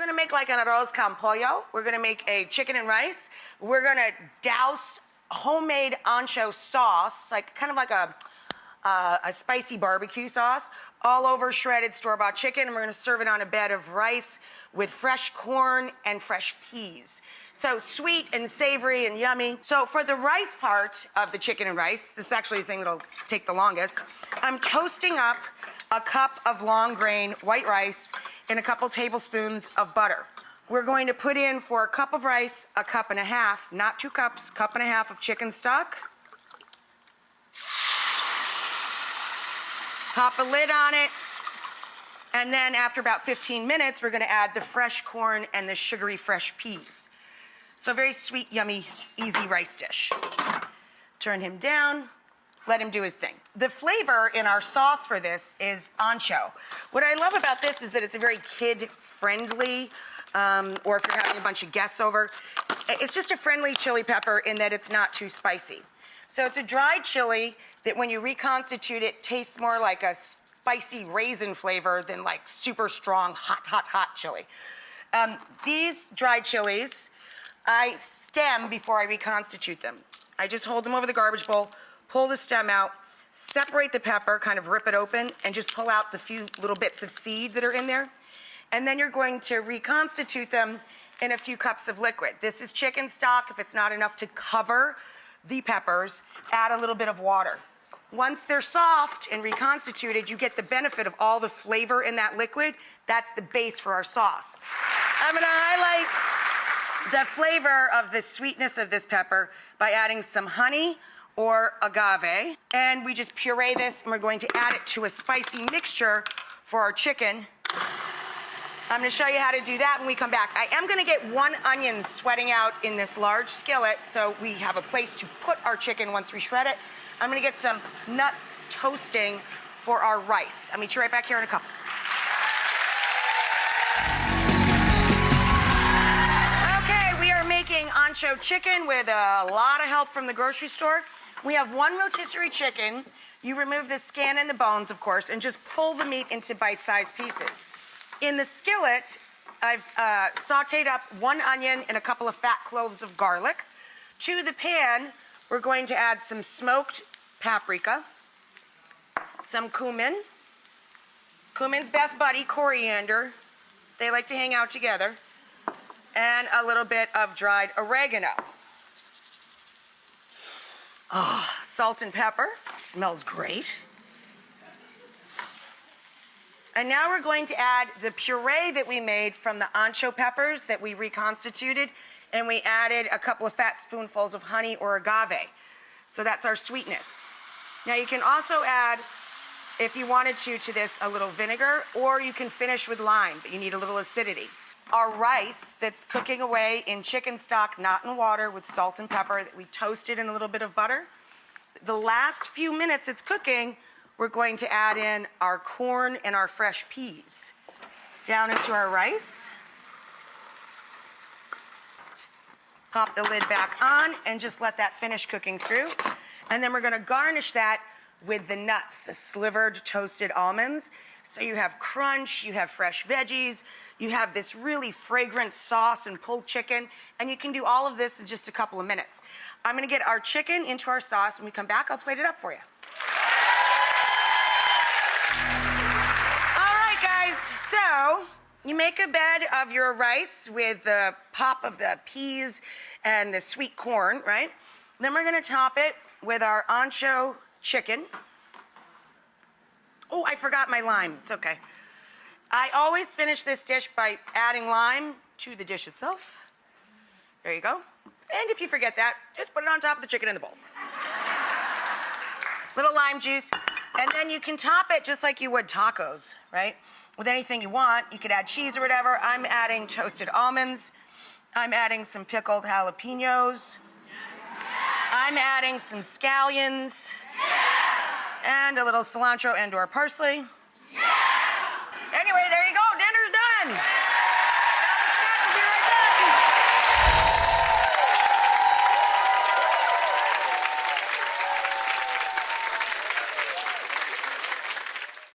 gonna make like an arroz con pollo. We're gonna make a chicken and rice. We're gonna douse homemade ancho sauce, like kind of like a spicy barbecue sauce, all over shredded store-bought chicken, and we're gonna serve it on a bed of rice with fresh corn and fresh peas. So sweet and savory and yummy. So for the rice part of the chicken and rice, this is actually the thing that'll take the longest, I'm toasting up a cup of long grain white rice and a couple tablespoons of butter. We're going to put in, for a cup of rice, a cup and a half, not 2 cups, cup and a half of chicken stock. Pop a lid on it, and then after about 15 minutes, we're gonna add the fresh corn and the sugary fresh peas. So very sweet, yummy, easy rice dish. Turn him down, let him do his thing. The flavor in our sauce for this is ancho. What I love about this is that it's a very kid-friendly, or if you're having a bunch of guests over, it's just a friendly chili pepper in that it's not too spicy. So it's a dried chili that when you reconstitute it, tastes more like a spicy raisin flavor than like super strong, hot chili. These dried chilies, I stem before I reconstitute them. I just hold them over the garbage bowl, pull the stem out, separate the pepper, kind of rip it open, and just pull out the few little bits of seed that are in there. And then you're going to reconstitute them in a few cups of liquid. This is chicken stock. If it's not enough to cover the peppers, add a little bit of water. Once they're soft and reconstituted, you get the benefit of all the flavor in that liquid. That's the base for our sauce. I'm gonna highlight the flavor of the sweetness of this pepper by adding some honey or agave. And we just puree this, and we're going to add it to a spicy mixture for our chicken. I'm gonna show you how to do that when we come back. I am gonna get 1 onion sweating out in this large skillet so we have a place to put our chicken once we shred it. I'm gonna get some nuts toasting for our rice. I'll meet you right back here in a couple. Okay, we are making ancho chicken with a lot of help from the grocery store. We have 1 rotisserie chicken. You remove the skin and the bones, of course, and just pull the meat into bite-sized pieces. In the skillet, I've sauteed up 1 onion and a couple of fat cloves of garlic. To the pan, we're going to add some smoked paprika, some cumin, cumin's best buddy, coriander. They like to hang out together, and a little bit of dried oregano. Oh, salt and pepper. Smells great. And now we're going to add the puree that we made from the ancho peppers that we reconstituted, and we added a couple of fat spoonfuls of honey or agave. So that's our sweetness. Now you can also add, if you wanted to this a little vinegar, or you can finish with lime, but you need a little acidity. Our rice that's cooking away in chicken stock, not in water, with salt and pepper that we toasted in a little bit of butter. The last few minutes it's cooking, we're going to add in our corn and our fresh peas. Down into our rice. Pop the lid back on and just let that finish cooking through. And then we're gonna garnish that with the nuts, the slivered toasted almonds. So you have crunch, you have fresh veggies, you have this really fragrant sauce and pulled chicken, and you can do all of this in just a couple of minutes. I'm gonna get our chicken into our sauce. When we come back, I'll plate it up for you. So you make a bed of your rice with the pop of the peas and the sweet corn, right? Then we're gonna top it with our ancho chicken. Oh, I forgot my lime. It's okay. I always finish this dish by adding lime to the dish itself. There you go. And if you forget that, just put it on top of the chicken in the bowl. Little lime juice. And then you can top it just like you would tacos, right? With anything you want. You could add cheese or whatever. I'm adding toasted almonds. I'm adding some pickled jalapenos. I'm adding some scallions. And a little cilantro and/or parsley. Anyway, there you go. Dinner's done.